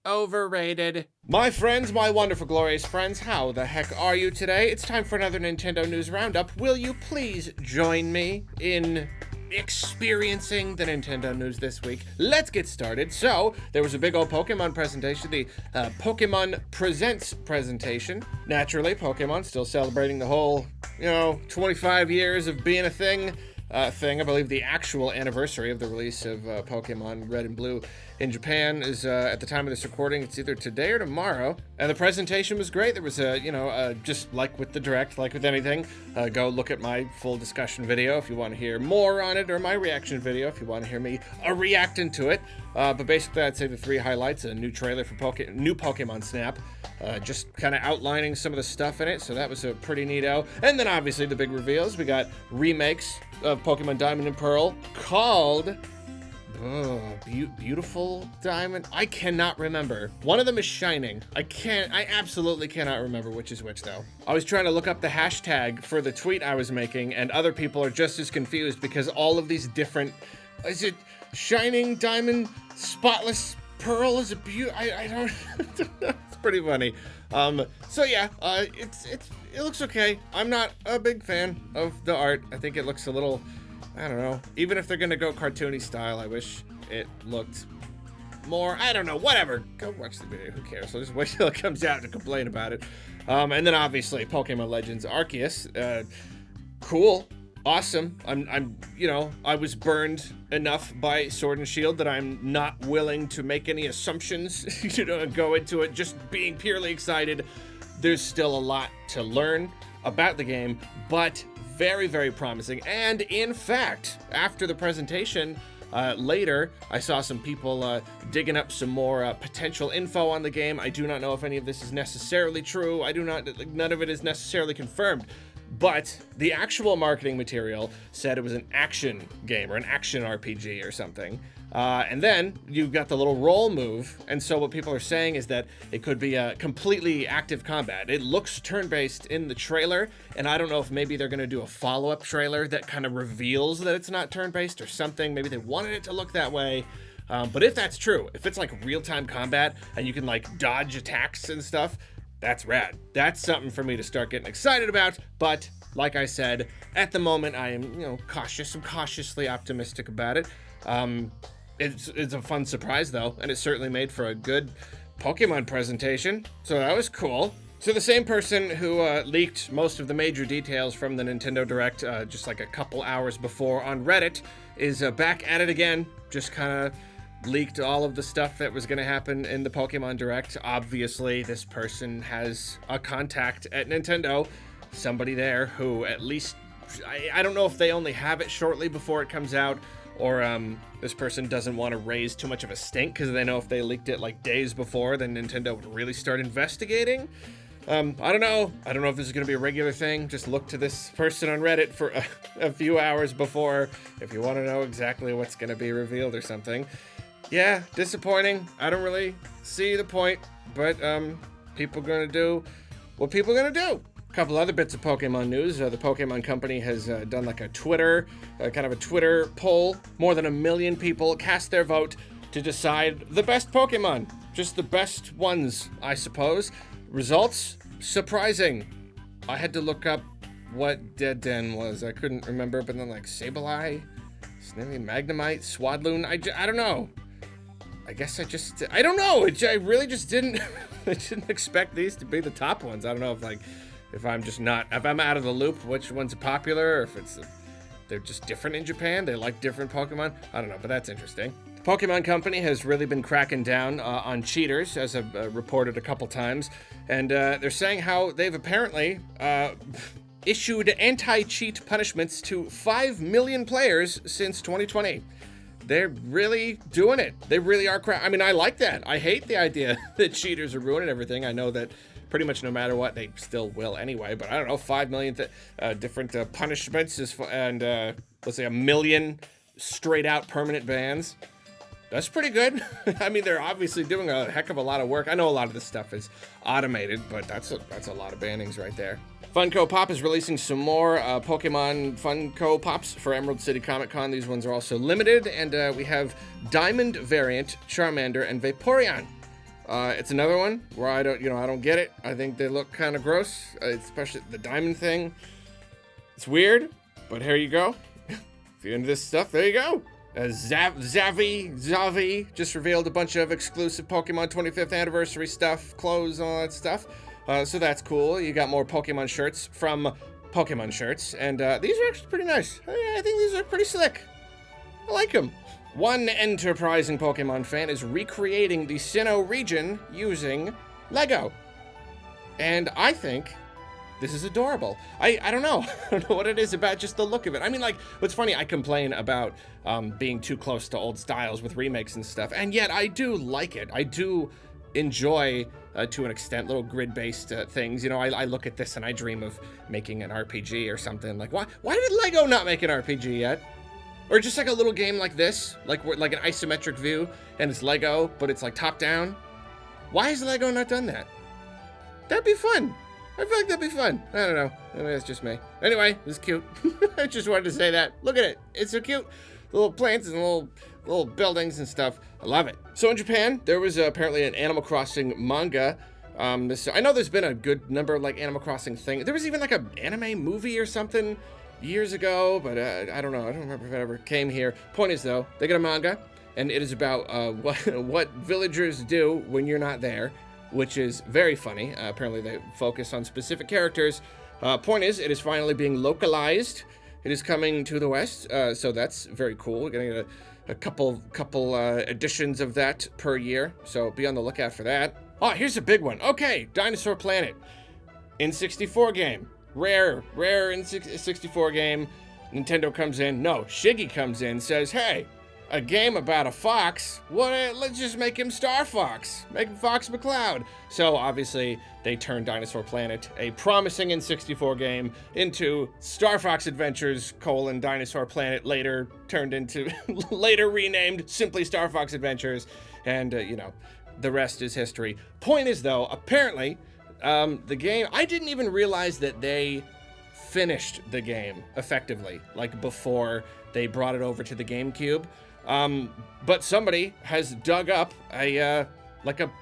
overrated. My friends, my wonderful, glorious friends, how the heck are you today? It's time for another Nintendo News Roundup. Will you please join me in experiencing the Nintendo news this week? Let's get started. So, there was a big old Pokemon presentation, the Pokemon Presents presentation. Naturally, Pokemon still celebrating the whole, 25 years of being a thing. I believe the actual anniversary of the release of Pokemon Red and Blue in Japan is at the time of this recording. It's either today or tomorrow, and the presentation was great. There was just like with the Direct, like with anything, go look at my full discussion video if you want to hear more on it, or my reaction video if you want to hear me reacting to it. But basically, I'd say the three highlights: a new trailer for new Pokemon Snap, just kind of outlining some of the stuff in it. So that was a pretty neato. And then obviously the big reveals. We got remakes of Pokemon Diamond and Pearl called Beautiful Diamond. I cannot remember. One of them is Shining. I absolutely cannot remember which is which though. I was trying to look up the hashtag for the tweet I was making, and other people are just as confused because all of these different, is it Shining Diamond, Spotless Pearl is a I don't it's pretty funny. So yeah, it looks okay. I'm not a big fan of the art. I think it looks a little, I don't know. Even if they're gonna go cartoony style, I wish it looked more, I don't know, whatever. Go watch the video, who cares? I'll just wait till it comes out to complain about it. And then obviously Pokemon Legends Arceus, cool, awesome. I was burned enough by Sword and Shield that I'm not willing to make any assumptions, and go into it just being purely excited. There's still a lot to learn about the game, but very, very promising. And in fact, after the presentation, later, I saw some people digging up some more potential info on the game. I do not know if any of this is necessarily true. None of it is necessarily confirmed. But the actual marketing material said it was an action game or an action RPG or something. And then you've got the little roll move. And so what people are saying is that it could be a completely active combat. It looks turn-based in the trailer. And I don't know if maybe they're going to do a follow-up trailer that kind of reveals that it's not turn-based or something. Maybe they wanted it to look that way. But if that's true, if it's like real-time combat and you can like dodge attacks and stuff, that's rad. That's something for me to start getting excited about. But like I said, at the moment I am, cautious. I'm cautiously optimistic about it. It's a fun surprise though, and it certainly made for a good Pokemon presentation. So that was cool. So the same person who leaked most of the major details from the Nintendo Direct just like a couple hours before on Reddit is back at it again. Just kind of leaked all of the stuff that was going to happen in the Pokemon Direct. Obviously, this person has a contact at Nintendo, somebody there who at least, I don't know if they only have it shortly before it comes out, or this person doesn't want to raise too much of a stink because they know if they leaked it like days before, then Nintendo would really start investigating. I don't know. I don't know if this is going to be a regular thing. Just look to this person on Reddit for a few hours before if you want to know exactly what's going to be revealed or something. Yeah, disappointing. I don't really see the point, but people gonna do what people gonna do. A couple other bits of Pokemon news. The Pokemon Company has done like a Twitter poll. More than 1 million people cast their vote to decide the best Pokemon. Just the best ones, I suppose. Results? Surprising. I had to look up what Dead Den was. I couldn't remember, but then like Sableye, Snivy, Magnemite, Swadloon. I don't know. I guess I don't know. I really just didn't, I didn't expect these to be the top ones. I don't know if I'm out of the loop, which ones are popular, or if they're just different in Japan. They like different Pokemon. I don't know, but that's interesting. The Pokemon Company has really been cracking down on cheaters, as I've reported a couple times. And they're saying how they've apparently issued anti-cheat punishments to 5 million players since 2020. They're really doing it. They really are I mean, I like that. I hate the idea that cheaters are ruining everything. I know that pretty much no matter what, they still will anyway. But I don't know, 5 million different punishments and let's say 1 million straight out permanent bans. That's pretty good. I mean, they're obviously doing a heck of a lot of work. I know a lot of this stuff is automated, but that's a lot of bannings right there. Funko Pop is releasing some more Pokemon Funko Pops for Emerald City Comic Con. These ones are also limited, and we have Diamond variant Charmander and Vaporeon. It's another one where I don't get it. I think they look kind of gross, especially the diamond thing. It's weird, but here you go. If you're into this stuff, there you go. Zavvi just revealed a bunch of exclusive Pokemon 25th anniversary stuff, clothes, all that stuff. So that's cool. You got more Pokemon shirts from Pokemon Shirts, and these are actually pretty nice. I think these are pretty slick. I like them. One enterprising Pokemon fan is recreating the Sinnoh region using Lego. And I think this is adorable. I don't know. I don't know what it is about just the look of it. I mean, like, what's funny, I complain about being too close to old styles with remakes and stuff, and yet I do like it. I do enjoy, to an extent, little grid-based things. You know, I look at this and I dream of making an RPG or something. Like, why did Lego not make an RPG yet? Or just like a little game like this, like an isometric view, and it's Lego, but it's like top-down. Why has Lego not done that? That'd be fun. I feel like that'd be fun. I don't know. Maybe that's just me. Anyway, it's cute. I just wanted to say that. Look at it. It's so cute. Little plants and little buildings and stuff. I love it. So in Japan, there was apparently an Animal Crossing manga. I know there's been a good number of like Animal Crossing things. There was even like an anime movie or something years ago, but I don't know. I don't remember if it ever came here. Point is though, they got a manga, and it is about what villagers do when you're not there, which is very funny. Apparently they focus on specific characters. Point is, it is finally being localized. It is coming to the West, so that's very cool. We're getting a couple editions of that per year, so be on the lookout for that. Oh, here's a big one. Okay, Dinosaur Planet N64 game. Rare N64 game. Nintendo comes in. No, Shiggy comes in, says, hey, a game about a fox? Let's just make him Star Fox. Make him Fox McCloud. So obviously they turned Dinosaur Planet, a promising N64 game, into Star Fox Adventures, Dinosaur Planet, later renamed simply Star Fox Adventures. And, the rest is history. Point is though, apparently, the game, I didn't even realize that they finished the game effectively, like before they brought it over to the GameCube. But somebody has dug up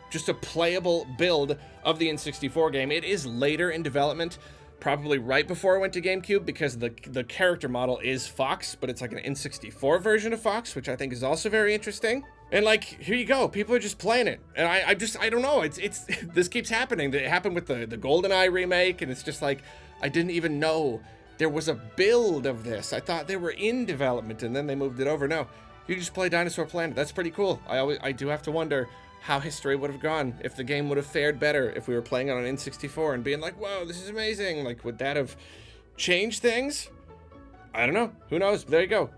just a playable build of the N64 game. It is later in development, probably right before it went to GameCube, because the character model is Fox, but it's like an N64 version of Fox, which I think is also very interesting. And like, here you go, people are just playing it. And I don't know, it's this keeps happening. It happened with the GoldenEye remake, and it's just like, I didn't even know there was a build of this. I thought they were in development and then they moved it over. No, you just play Dinosaur Planet. That's pretty cool. I do have to wonder how history would have gone, if the game would have fared better if we were playing on an N64 and being like, whoa, this is amazing. Like, would that have changed things? I don't know. Who knows? There you go.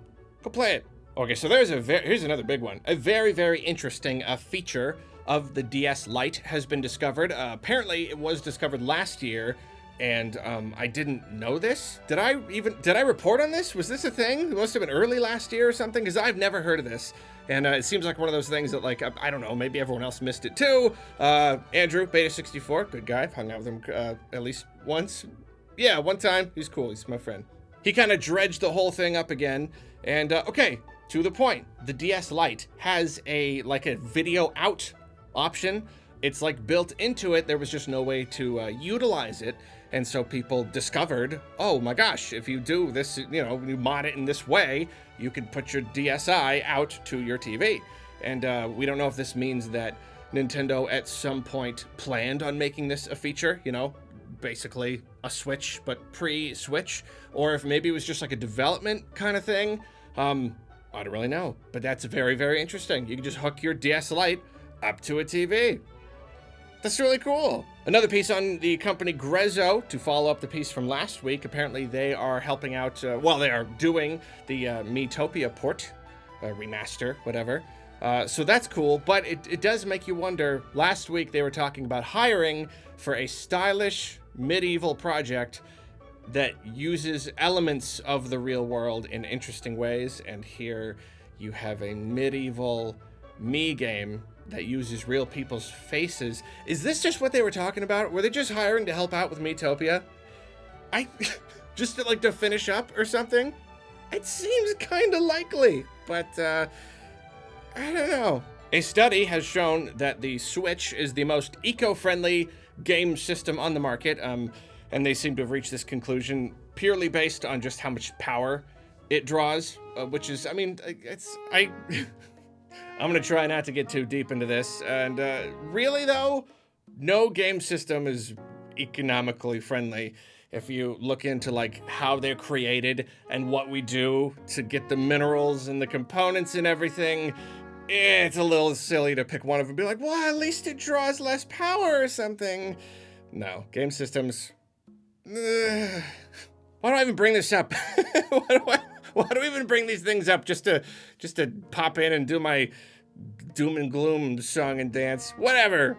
Go play it. Okay, so here's another big one. A very, very interesting feature of the DS Lite has been discovered. Apparently, it was discovered last year, and I didn't know this. Did I report on this? Was this a thing? It must have been early last year or something, because I've never heard of this. And it seems like one of those things that, like, I don't know, maybe everyone else missed it too. Andrew, Beta64, good guy. I've hung out with him at least once. Yeah, one time. He's cool. He's my friend. He kind of dredged the whole thing up again. And, okay, to the point. The DS Lite has a video out option. It's like built into it. There was just no way to utilize it. And so people discovered, oh my gosh, if you do this, you mod it in this way, you could put your DSi out to your TV. And we don't know if this means that Nintendo at some point planned on making this a feature, basically a Switch, but pre-Switch, or if maybe it was just like a development kind of thing. I don't really know, but that's very, very interesting. You can just hook your DS Lite up to a TV. That's really cool. Another piece on the company Grezzo, to follow up the piece from last week. Apparently they are helping out, they are doing the Miitopia port, remaster, whatever. So that's cool, but it does make you wonder. Last week they were talking about hiring for a stylish medieval project that uses elements of the real world in interesting ways, and here you have a medieval Mii game that uses real people's faces. Is this just what they were talking about? Were they just hiring to help out with Miitopia? Just to finish up or something? It seems kind of likely, but I don't know. A study has shown that the Switch is the most eco-friendly game system on the market, and they seem to have reached this conclusion purely based on just how much power it draws, which is, I mean, I'm gonna try not to get too deep into this, and really though, no game system is economically friendly. If you look into like how they're created and what we do to get the minerals and the components and everything, it's a little silly to pick one of them and be like, well, at least it draws less power or something. No, game systems. Why do I even bring this up? Why do we even bring these things up just to pop in and do my doom and gloom song and dance? Whatever.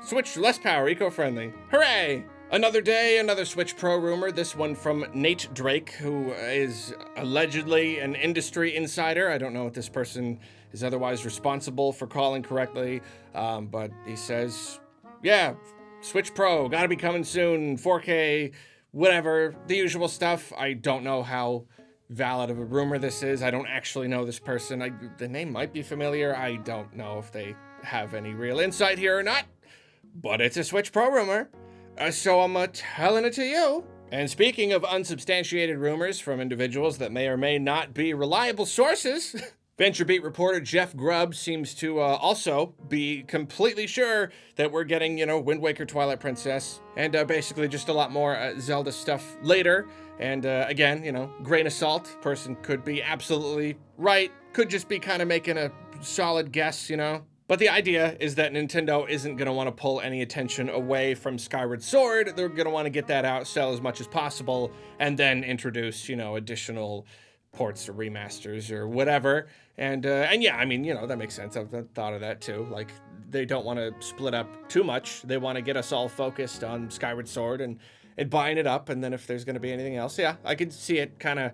Switch, less power, eco-friendly. Hooray! Another day, another Switch Pro rumor, this one from Nate Drake, who is allegedly an industry insider. I don't know if this person is otherwise responsible for calling correctly, but he says, yeah, Switch Pro, gotta be coming soon, 4K, whatever, the usual stuff. I don't know how valid of a rumor this is. I don't actually know this person. The name might be familiar. I don't know if they have any real insight here or not, but it's a Switch Pro rumor. So I'm telling it to you. And speaking of unsubstantiated rumors from individuals that may or may not be reliable sources, VentureBeat reporter Jeff Grubb seems to also be completely sure that we're getting, Wind Waker, Twilight Princess, and basically just a lot more Zelda stuff later. And again, grain of salt. Person could be absolutely right. Could just be kind of making a solid guess, But the idea is that Nintendo isn't going to want to pull any attention away from Skyward Sword. They're going to want to get that out, sell as much as possible, and then introduce, additional ports or remasters or whatever. And yeah, I mean, that makes sense. I've thought of that too. Like, they don't want to split up too much. They want to get us all focused on Skyward Sword and buying it up. And then if there's going to be anything else, yeah, I could see it kind of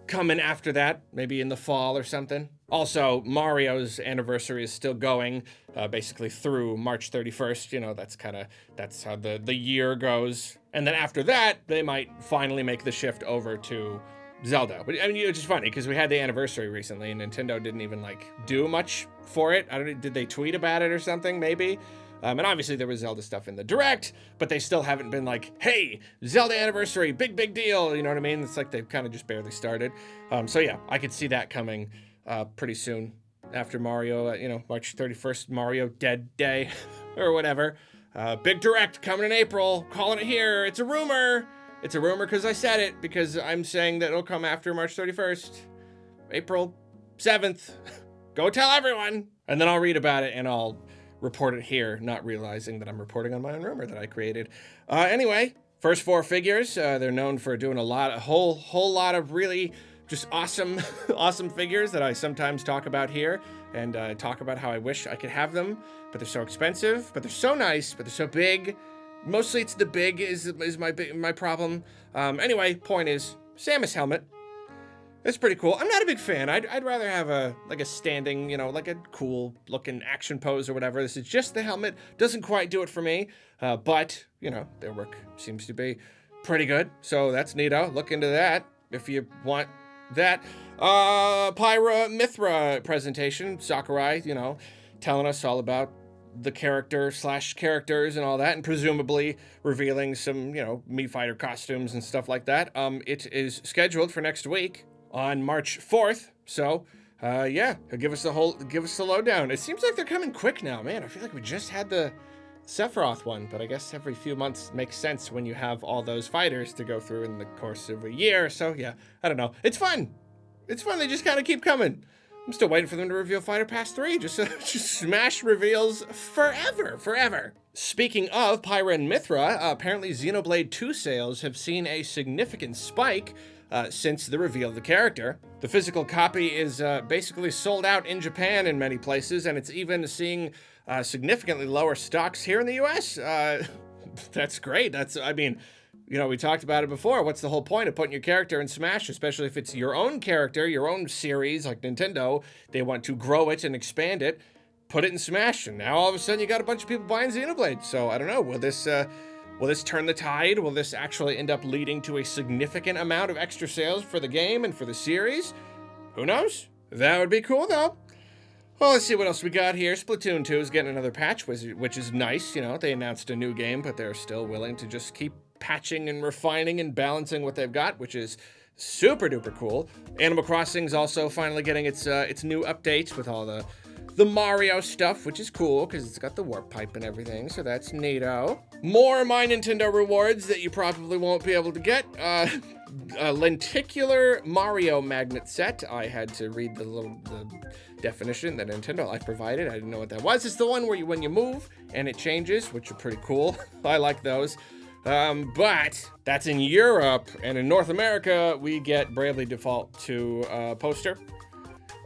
coming after that, maybe in the fall or something. Also, Mario's anniversary is still going, basically through March 31st. That's how the year goes. And then after that, they might finally make the shift over to Zelda. But I mean, it's just funny because we had the anniversary recently and Nintendo didn't even do much for it. I don't know, did they tweet about it or something? Maybe. And obviously there was Zelda stuff in the Direct, but they still haven't been like, hey, Zelda anniversary, big deal. You know what I mean? It's like they've kind of just barely started. So yeah, I could see that coming pretty soon after Mario, March 31st, Mario Dead Day or whatever. Big Direct coming in April, calling it here. It's a rumor. It's a rumor because I said it, because I'm saying that it'll come after March 31st, April 7th. Go tell everyone. And then I'll read about it and I'll report it here, not realizing that I'm reporting on my own rumor that I created. Anyway, first four figures, they're known for doing a whole lot of really just awesome figures that I sometimes talk about here, and talk about how I wish I could have them, but they're so expensive, but they're so nice, but they're so big. Mostly it's the big is my problem. Anyway, point is, Samus helmet. It's pretty cool. I'm not a big fan. I'd rather have a standing, like a cool looking action pose or whatever. This is just the helmet. Doesn't quite do it for me, but their work seems to be pretty good. So that's neato. Look into that if you want that. Pyra Mythra presentation. Sakurai, telling us all about the characters and all that, and presumably revealing some, Mii Fighter costumes and stuff like that. It is scheduled for next week on March 4th. So, yeah, give us the lowdown. It seems like they're coming quick now, man. I feel like we just had the Sephiroth one, but I guess every few months makes sense when you have all those fighters to go through in the course of a year. So, yeah, I don't know. It's fun. It's fun. They just kind of keep coming. I'm still waiting for them to reveal Fighter Pass 3. Just Smash reveals forever. Speaking of Pyra and Mythra, apparently Xenoblade 2 sales have seen a significant spike since the reveal of the character. The physical copy is basically sold out in Japan in many places, and it's even seeing significantly lower stocks here in the US. That's great. We talked about it before. What's the whole point of putting your character in Smash, especially if it's your own character, your own series, like Nintendo? They want to grow it and expand it. Put it in Smash, and now all of a sudden you got a bunch of people buying Xenoblade. So I don't know. Will this turn the tide? Will this actually end up leading to a significant amount of extra sales for the game and for the series? Who knows? That would be cool, though. Well, let's see what else we got here. Splatoon 2 is getting another patch, which is nice. You know, they announced a new game, but they're still willing to just keep patching and refining and balancing what they've got, which is super duper cool. Animal Crossing's also finally getting its new updates with all the Mario stuff, which is cool because it's got the warp pipe and everything, so that's neato. More My Nintendo rewards that you probably won't be able to get. A lenticular Mario magnet set. I had to read the definition that Nintendo Life provided. I didn't know what that was. It's the one where when you move and it changes, which are pretty cool. I like those. But that's in Europe, and in North America, we get Bravely Default to poster.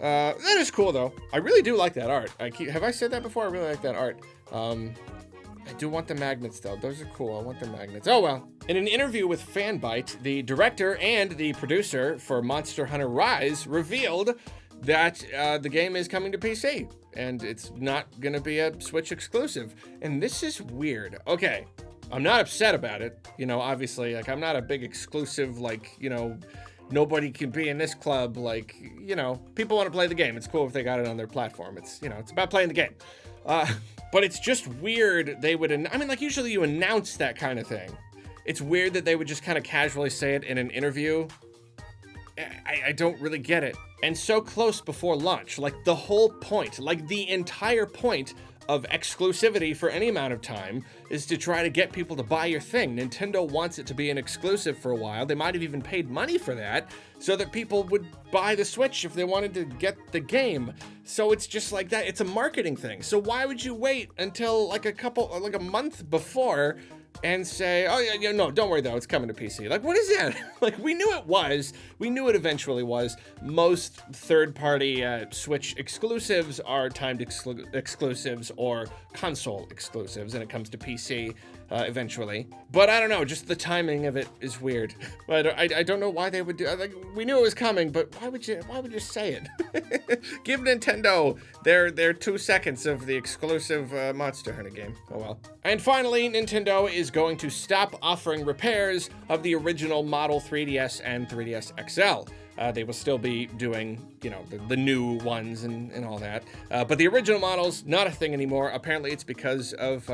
That is cool though. I really do like that art. Have I said that before? I really like that art. I do want the magnets though. Those are cool. I want the magnets. Oh well. In an interview with Fanbyte, the director and the producer for Monster Hunter Rise revealed that the game is coming to PC and it's not gonna be a Switch exclusive. And this is weird. Okay, I'm not upset about it. You know, obviously, like I'm not a big exclusive, like, you know, nobody can be in this club. Like, you know, people want to play the game. It's cool if they got it on their platform. It's, you know, it's about playing the game. But it's just weird they would, I mean, like usually you announce that kind of thing. It's weird that they would just kind of casually say it in an interview. I don't really get it. And so close before launch, like the whole point, like the entire point of exclusivity for any amount of time is to try to get people to buy your thing. Nintendo wants it to be an exclusive for a while. They might have even paid money for that so that people would buy the Switch if they wanted to get the game. So it's just like that. It's a marketing thing. So why would you wait until like a month before and say, oh yeah, no, don't worry though, it's coming to PC. Like, what is that? Like, we knew it was. We knew it eventually was. Most third-party Switch exclusives are timed exclusives or console exclusives, and it comes to PC eventually. But I don't know, just the timing of it is weird. But I don't know why they would do. Like, we knew it was coming, but why would you say it? Give Nintendo their 2 seconds of the exclusive Monster Hunter game. Oh well. And finally, Nintendo is going to stop offering repairs of the original model 3DS and 3DS XL. They will still be doing, you know, the new ones and all that. But the original models, not a thing anymore. Apparently it's because of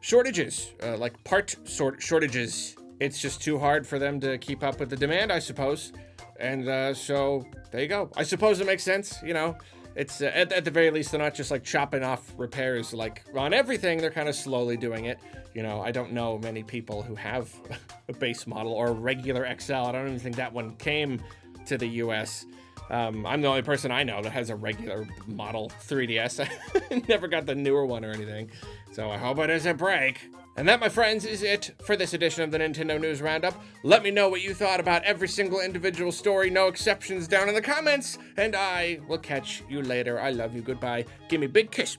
shortages, like part shortages. It's just too hard for them to keep up with the demand, I suppose. And so there you go. I suppose it makes sense, you know. It's at the very least, they're not just like chopping off repairs like on everything. They're kind of slowly doing it. You know, I don't know many people who have a base model or a regular XL. I don't even think that one came to the US. I'm the only person I know that has a regular model 3DS. I never got the newer one or anything. So I hope it doesn't break. And that, my friends, is it for this edition of the Nintendo News Roundup. Let me know what you thought about every single individual story, no exceptions, down in the comments. And I will catch you later. I love you. Goodbye. Give me a big kiss.